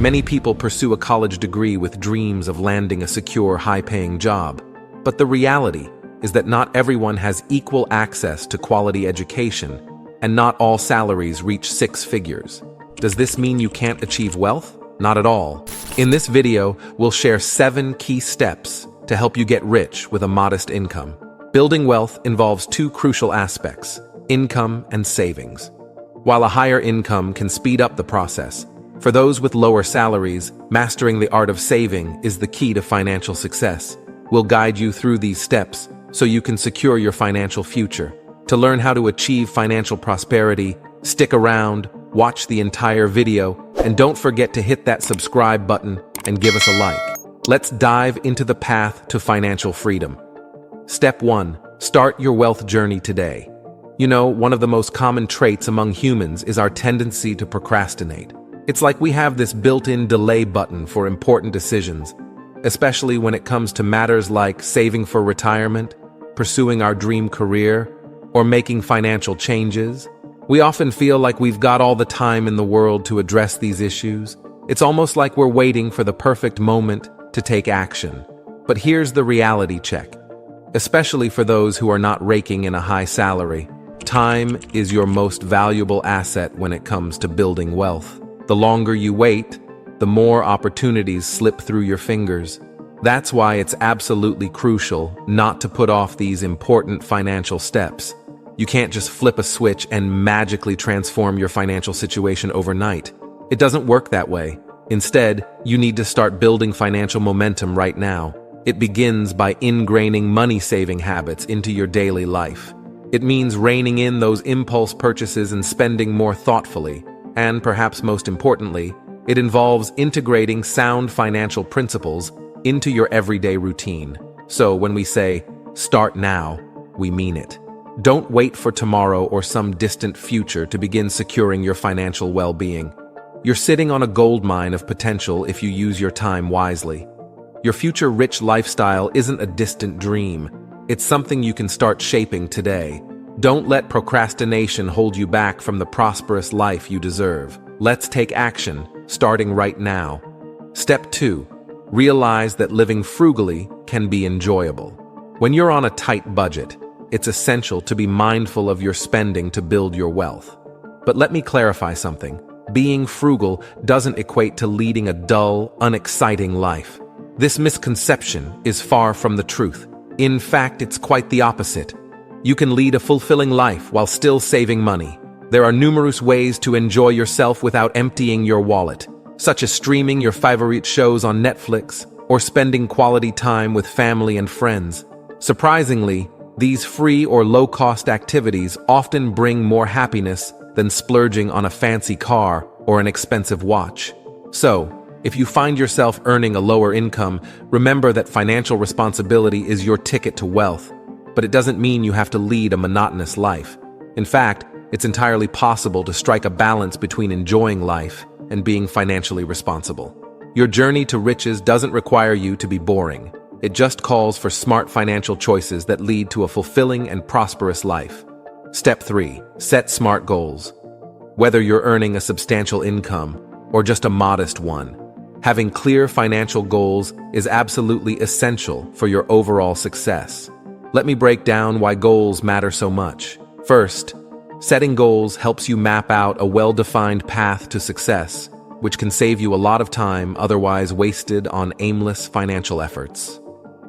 Many people pursue a college degree with dreams of landing a secure, high-paying job. But the reality is that not everyone has equal access to quality education, and not all salaries reach 6 figures. Does this mean you can't achieve wealth? Not at all. In this video, we'll share 7 key steps to help you get rich with a modest income. Building wealth involves 2 crucial aspects: income and savings. While a higher income can speed up the process, for those with lower salaries, mastering the art of saving is the key to financial success. We'll guide you through these steps so you can secure your financial future. To learn how to achieve financial prosperity, stick around, watch the entire video, and don't forget to hit that subscribe button and give us a like. Let's dive into the path to financial freedom. Step 1. Start your wealth journey today. You know, one of the most common traits among humans is our tendency to procrastinate. It's like we have this built-in delay button for important decisions, especially when it comes to matters like saving for retirement, pursuing our dream career, or making financial changes. We often feel like we've got all the time in the world to address these issues. It's almost like we're waiting for the perfect moment to take action. But here's the reality check. Especially for those who are not raking in a high salary, time is your most valuable asset when it comes to building wealth. The longer you wait, the more opportunities slip through your fingers. That's why it's absolutely crucial not to put off these important financial steps. You can't just flip a switch and magically transform your financial situation overnight. It doesn't work that way. Instead, you need to start building financial momentum right now. It begins by ingraining money-saving habits into your daily life. It means reining in those impulse purchases and spending more thoughtfully. And perhaps most importantly, it involves integrating sound financial principles into your everyday routine. So when we say, start now, we mean it. Don't wait for tomorrow or some distant future to begin securing your financial well-being. You're sitting on a goldmine of potential if you use your time wisely. Your future rich lifestyle isn't a distant dream. It's something you can start shaping today. Don't let procrastination hold you back from the prosperous life you deserve. Let's take action, starting right now. Step 2. Realize that living frugally can be enjoyable. When you're on a tight budget, it's essential to be mindful of your spending to build your wealth. But let me clarify something. Being frugal doesn't equate to leading a dull, unexciting life. This misconception is far from the truth. In fact, it's quite the opposite. You can lead a fulfilling life while still saving money. There are numerous ways to enjoy yourself without emptying your wallet, such as streaming your favorite shows on Netflix or spending quality time with family and friends. Surprisingly, these free or low-cost activities often bring more happiness than splurging on a fancy car or an expensive watch. So, if you find yourself earning a lower income, remember that financial responsibility is your ticket to wealth. But it doesn't mean you have to lead a monotonous life. In fact, it's entirely possible to strike a balance between enjoying life and being financially responsible. Your journey to riches doesn't require you to be boring. It just calls for smart financial choices that lead to a fulfilling and prosperous life. Step 3. Set smart goals. Whether you're earning a substantial income or just a modest one, having clear financial goals is absolutely essential for your overall success. Let me break down why goals matter so much. First, setting goals helps you map out a well-defined path to success, which can save you a lot of time otherwise wasted on aimless financial efforts.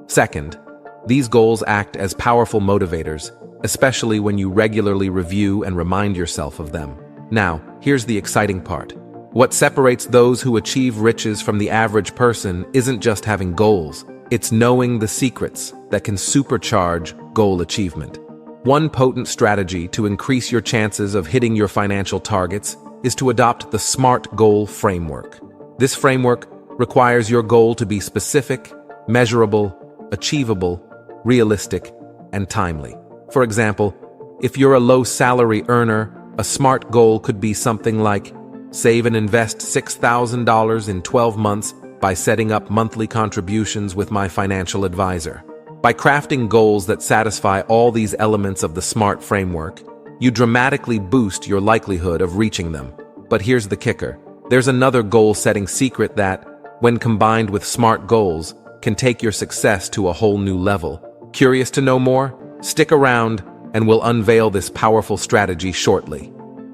Second, these goals act as powerful motivators, especially when you regularly review and remind yourself of them. Now, here's the exciting part. What separates those who achieve riches from the average person isn't just having goals. It's knowing the secrets that can supercharge goal achievement. One potent strategy to increase your chances of hitting your financial targets is to adopt the SMART goal framework. This framework requires your goal to be specific, measurable, achievable, realistic, and timely. For example, if you're a low-salary earner, a SMART goal could be something like save and invest $6,000 in 12 months by setting up monthly contributions with my financial advisor. By crafting goals that satisfy all these elements of the SMART framework, you dramatically boost your likelihood of reaching them. But here's the kicker. There's another goal-setting secret that, when combined with smart goals, can take your success to a whole new level. Curious to know more? Stick around and we'll unveil this powerful strategy shortly.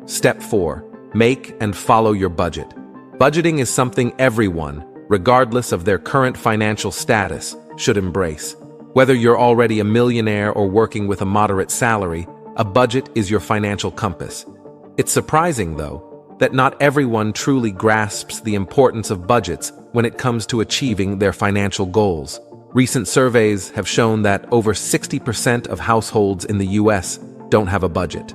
Step 4. Make and follow your budget. Budgeting is something everyone, regardless of their current financial status, should embrace. Whether you're already a millionaire or working with a moderate salary, a budget is your financial compass. It's surprising, though, that not everyone truly grasps the importance of budgets when it comes to achieving their financial goals. Recent surveys have shown that over 60% of households in the US don't have a budget.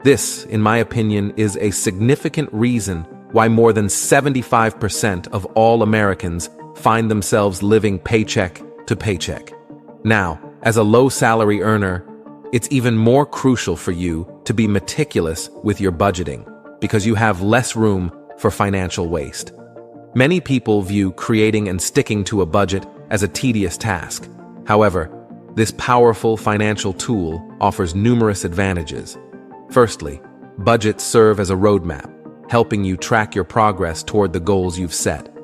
This, in my opinion, is a significant reason why more than 75% of all Americans find themselves living paycheck to paycheck. Now, as a low-salary earner, it's even more crucial for you to be meticulous with your budgeting because you have less room for financial waste. Many people view creating and sticking to a budget as a tedious task. However, this powerful financial tool offers numerous advantages. Firstly, budgets serve as a roadmap, helping you track your progress toward the goals you've set.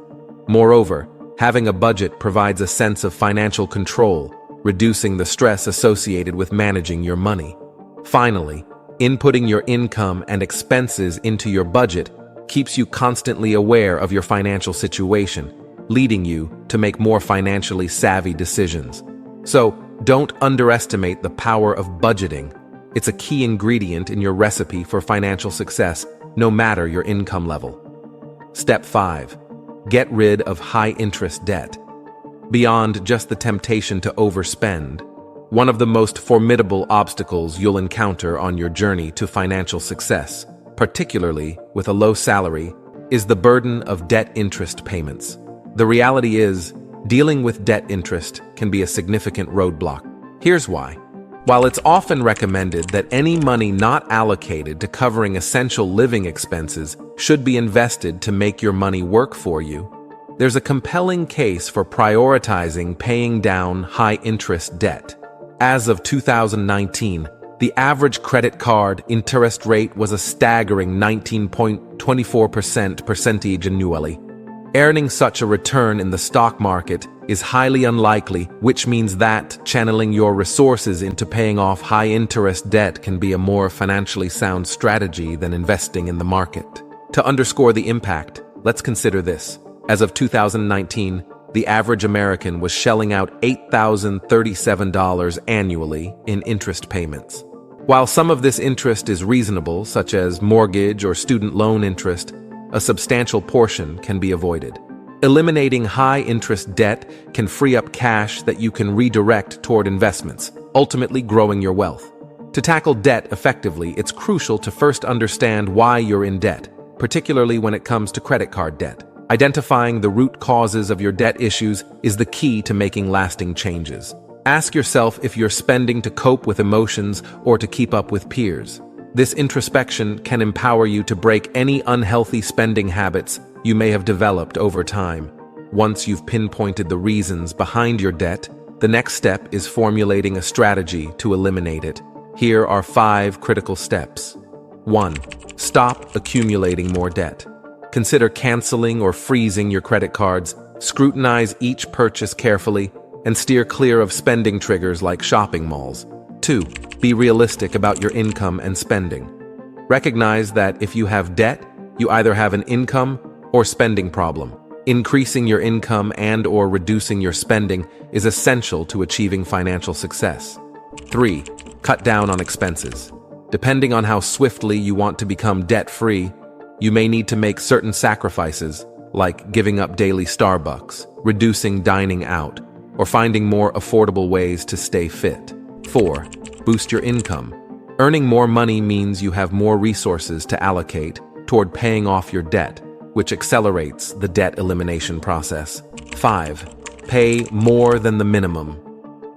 Moreover, having a budget provides a sense of financial control, reducing the stress associated with managing your money. Finally, inputting your income and expenses into your budget keeps you constantly aware of your financial situation, leading you to make more financially savvy decisions. So, don't underestimate the power of budgeting. It's a key ingredient in your recipe for financial success, no matter your income level. Step 5. Get rid of high-interest debt. Beyond just the temptation to overspend, one of the most formidable obstacles you'll encounter on your journey to financial success, particularly with a low salary, is the burden of debt interest payments. The reality is, dealing with debt interest can be a significant roadblock. Here's why. While it's often recommended that any money not allocated to covering essential living expenses should be invested to make your money work for you, there's a compelling case for prioritizing paying down high-interest debt. As of 2019, the average credit card interest rate was a staggering 19.24% annually. Earning such a return in the stock market is highly unlikely, which means that channeling your resources into paying off high-interest debt can be a more financially sound strategy than investing in the market. To underscore the impact, let's consider this. As of 2019, the average American was shelling out $8,037 annually in interest payments. While some of this interest is reasonable, such as mortgage or student loan interest, a substantial portion can be avoided. Eliminating high-interest debt can free up cash that you can redirect toward investments, ultimately growing your wealth. To tackle debt effectively, it's crucial to first understand why you're in debt, particularly when it comes to credit card debt. Identifying the root causes of your debt issues is the key to making lasting changes. Ask yourself if you're spending to cope with emotions or to keep up with peers. This introspection can empower you to break any unhealthy spending habits you may have developed over time. Once you've pinpointed the reasons behind your debt, the next step is formulating a strategy to eliminate it. Here are 5 critical steps. 1. Stop accumulating more debt. Consider canceling or freezing your credit cards, scrutinize each purchase carefully, and steer clear of spending triggers like shopping malls. 2. Be realistic about your income and spending. Recognize that if you have debt, you either have an income or spending problem. Increasing your income and/or reducing your spending is essential to achieving financial success. 3. Cut down on expenses. Depending on how swiftly you want to become debt-free, you may need to make certain sacrifices, like giving up daily Starbucks, reducing dining out, or finding more affordable ways to stay fit. 4. Boost your income. Earning more money means you have more resources to allocate toward paying off your debt, which accelerates the debt elimination process. 5. Pay more than the minimum.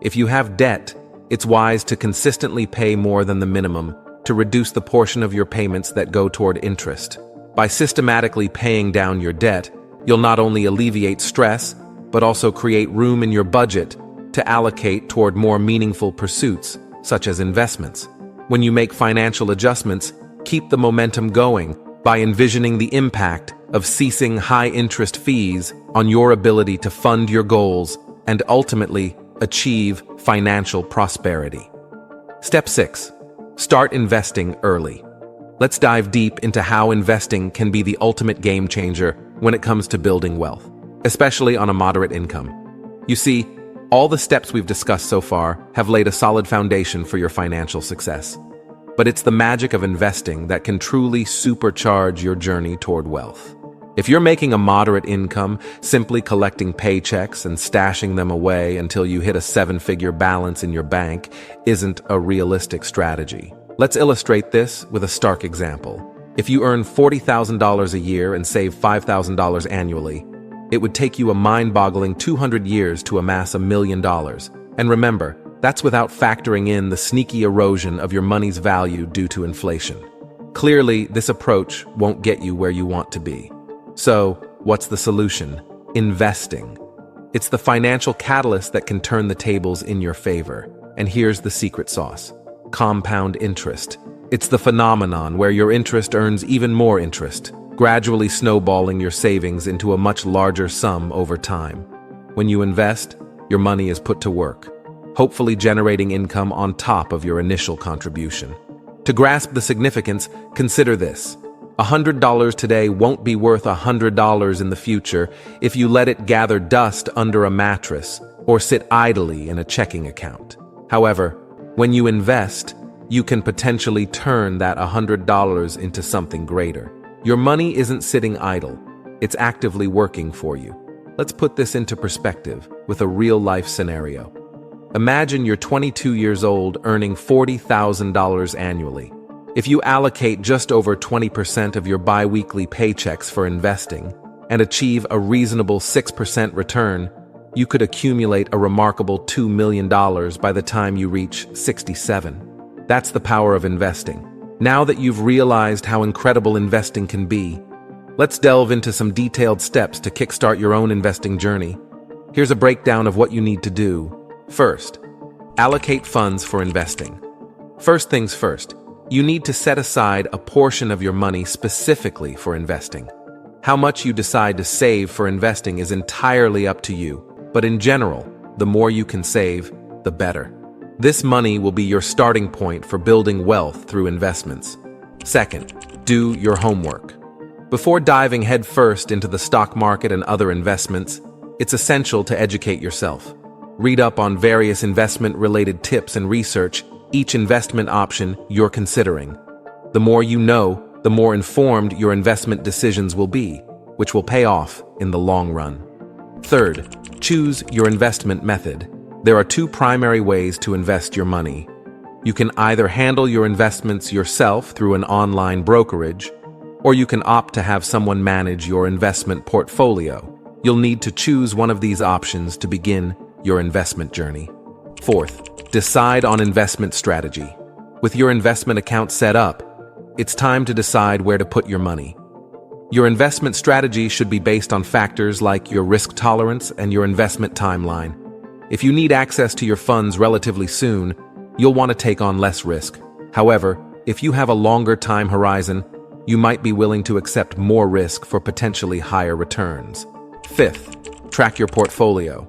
If you have debt, it's wise to consistently pay more than the minimum to reduce the portion of your payments that go toward interest. By systematically paying down your debt, you'll not only alleviate stress, but also create room in your budget to allocate toward more meaningful pursuits, such as investments. When you make financial adjustments, keep the momentum going by envisioning the impact of ceasing high-interest fees on your ability to fund your goals and ultimately achieve financial prosperity. Step 6. Start investing early. Let's dive deep into how investing can be the ultimate game changer when it comes to building wealth, especially on a moderate income. You see, all the steps we've discussed so far have laid a solid foundation for your financial success. But it's the magic of investing that can truly supercharge your journey toward wealth. If you're making a moderate income, simply collecting paychecks and stashing them away until you hit a 7-figure balance in your bank isn't a realistic strategy. Let's illustrate this with a stark example. If you earn $40,000 a year and save $5,000 annually, it would take you a mind-boggling 200 years to amass $1 million. And remember, that's without factoring in the sneaky erosion of your money's value due to inflation. Clearly, this approach won't get you where you want to be. So, what's the solution? Investing. It's the financial catalyst that can turn the tables in your favor. And here's the secret sauce: compound interest. It's the phenomenon where your interest earns even more interest, gradually snowballing your savings into a much larger sum over time. When you invest, your money is put to work, hopefully generating income on top of your initial contribution. To grasp the significance, consider this. $100 today won't be worth $100 in the future if you let it gather dust under a mattress or sit idly in a checking account. However, when you invest, you can potentially turn that $100 into something greater. Your money isn't sitting idle, it's actively working for you. Let's put this into perspective with a real-life scenario. Imagine you're 22 years old earning $40,000 annually. If you allocate just over 20% of your bi-weekly paychecks for investing and achieve a reasonable 6% return, you could accumulate a remarkable $2 million by the time you reach 67. That's the power of investing. Now that you've realized how incredible investing can be, let's delve into some detailed steps to kickstart your own investing journey. Here's a breakdown of what you need to do. First, allocate funds for investing. First things first, you need to set aside a portion of your money specifically for investing. How much you decide to save for investing is entirely up to you, but in general, the more you can save, the better. This money will be your starting point for building wealth through investments. Second, do your homework. Before diving headfirst into the stock market and other investments, it's essential to educate yourself. Read up on various investment-related tips and research each investment option you're considering. The more you know, the more informed your investment decisions will be, which will pay off in the long run. Third, choose your investment method. There are two primary ways to invest your money. You can either handle your investments yourself through an online brokerage, or you can opt to have someone manage your investment portfolio. You'll need to choose one of these options to begin your investment journey. Fourth, decide on investment strategy. With your investment account set up, it's time to decide where to put your money. Your investment strategy should be based on factors like your risk tolerance and your investment timeline. If you need access to your funds relatively soon, you'll want to take on less risk. However, if you have a longer time horizon, you might be willing to accept more risk for potentially higher returns. Fifth, track your portfolio.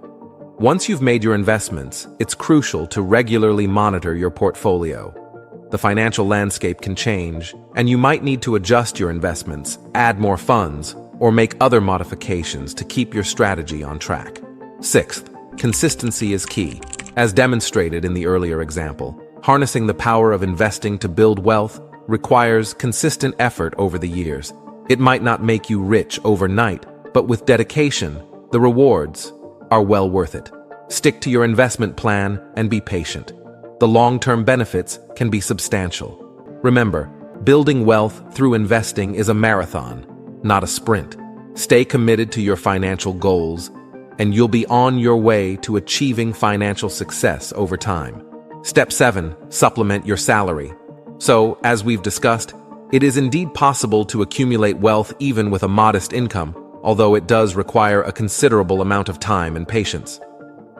Once you've made your investments, it's crucial to regularly monitor your portfolio. The financial landscape can change, and you might need to adjust your investments, add more funds, or make other modifications to keep your strategy on track. Sixth, consistency is key. As demonstrated in the earlier example, harnessing the power of investing to build wealth requires consistent effort over the years. It might not make you rich overnight, but with dedication, the rewards are well worth it. Stick to your investment plan and be patient. The long-term benefits can be substantial. Remember, building wealth through investing is a marathon, not a sprint. Stay committed to your financial goals, and you'll be on your way to achieving financial success over time. Step 7, supplement your salary. So, as we've discussed, it is indeed possible to accumulate wealth even with a modest income, although it does require a considerable amount of time and patience.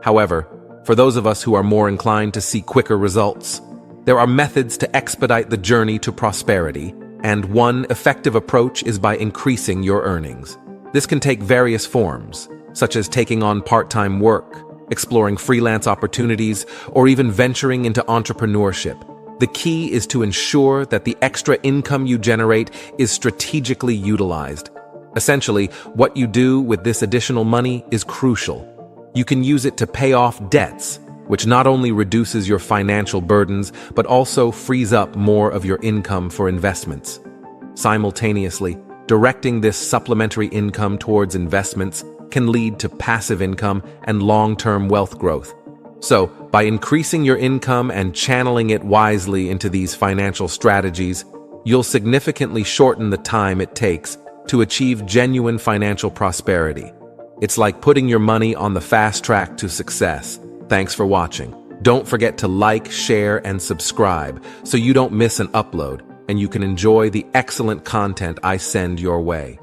However, for those of us who are more inclined to see quicker results, there are methods to expedite the journey to prosperity And one effective approach is by increasing your earnings. This can take various forms, such as taking on part-time work, exploring freelance opportunities, or even venturing into entrepreneurship. The key is to ensure that the extra income you generate is strategically utilized. Essentially, what you do with this additional money is crucial. You can use it to pay off debts, which not only reduces your financial burdens, but also frees up more of your income for investments. Simultaneously, directing this supplementary income towards investments can lead to passive income and long-term wealth growth. So, by increasing your income and channeling it wisely into these financial strategies, you'll significantly shorten the time it takes to achieve genuine financial prosperity. It's like putting your money on the fast track to success. Thanks for watching. Don't forget to like, share, and subscribe so you don't miss an upload and you can enjoy the excellent content I send your way.